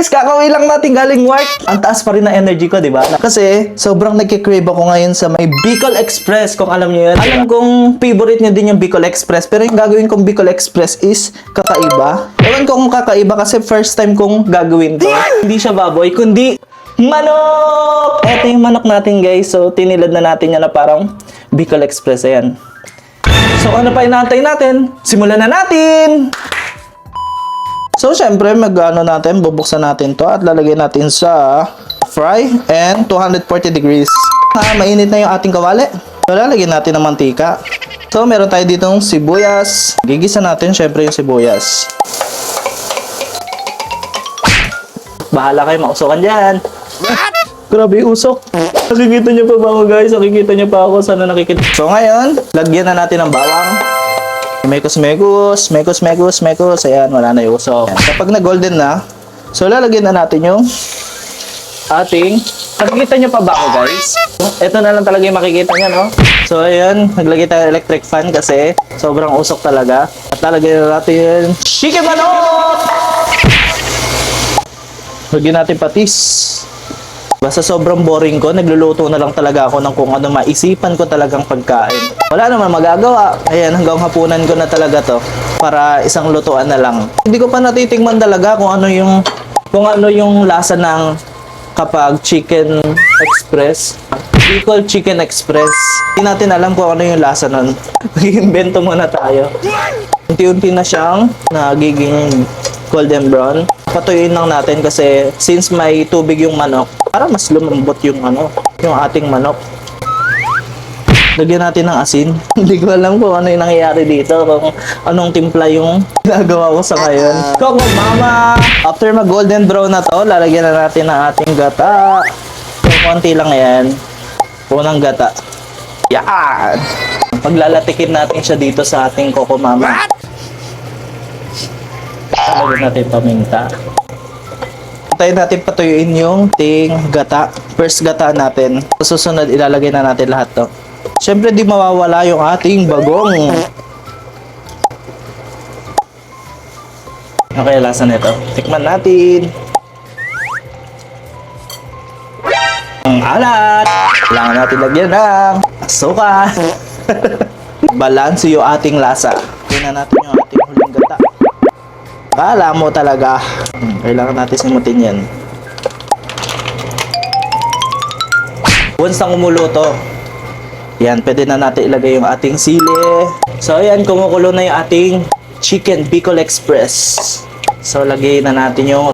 guys, kakauwi lang natin galing work. Ang taas pa rin ng energy ko, di ba? Kasi sobrang nagki-crave ako ngayon sa may Bicol Express, kung alam niyo yun. Alam kong favorite niyo din yung Bicol Express, pero yung gagawin kong Bicol Express is kakaiba. Ewan ko kung kakaiba kasi first time kong gagawin to. Hindi siya baboy, kundi manok! Ito yung manok natin, guys. So, tinilad na natin yan na parang Bicol Express. Ayan. So, ano pa inaantay natin? Simulan na natin! So, syempre, bubuksan natin to at lalagay natin sa fry and 240 degrees. Mainit na yung ating kawali. So, lalagyan natin ng mantika. So, meron tayo ditong sibuyas. Gigisa natin, syempre, yung sibuyas. Bahala kayo, mausokan dyan. Grabe yung usok. Nakikita nyo pa ba ako, guys? Nakikita nyo pa ako. Sana nakikita. So, ngayon, lagyan na natin ng bawang. Mekos. Ayan, wala na yung usok. Ayan. Kapag na-golden na, so lalagyan na natin yung ating... Nakikita nyo pa ba ako, guys? Ito na lang talaga yung makikita nyo, no? So, ayan, naglagay tayo ng electric fan kasi sobrang usok talaga. At lalagyan na natin chicken manok! Lagyan natin patis. Basta sobrang boring ko, nagluluto na lang talaga ako ng kung ano maisipan ko talagang pagkain. Wala naman magagawa. Ayan, hanggang hapunan ko na talaga to para isang lutuan na lang. Hindi ko pa natitikman talaga kung ano yung lasa ng kapag Chicken Express. Bicol Chicken Express. Hindi natin alam kung ano yung lasa nun. Mag-iimbento muna tayo. Unti-unti na siyang nagiging golden brown. Patuyuin lang natin kasi since may tubig yung manok, para mas lumambot yung ating manok. Lagyan natin ng asin. Hindi ko alam kung ano yung nangyayari dito, kung anong timpla yung ginagawa ko sa ngayon. Coco Mama! After mag golden brown na to, lalagyan na natin ng ating gata. So, konti lang yan. Unang gata. Yan! Paglalatikin natin siya dito sa ating Coco Mama. Lagyan natin paminta. Tayo natin patuyuin yung ting gata. First gata natin. Susunod, ilalagay na natin lahat to. Siyempre, di mawawala yung ating bagong. Okay, lasa nito. Tikman natin. Ang alat. Kailangan natin lagyan ng asukal. Balanse yung ating lasa. Tingnan natin yung ating huling gata. Akala mo talaga. Kailangan natin simutin yan. Once na kumuluto, yan, pwede na natin ilagay yung ating sili. So, ayan, kumukulo na yung ating Chicken Bicol Express. So, lagay na natin yung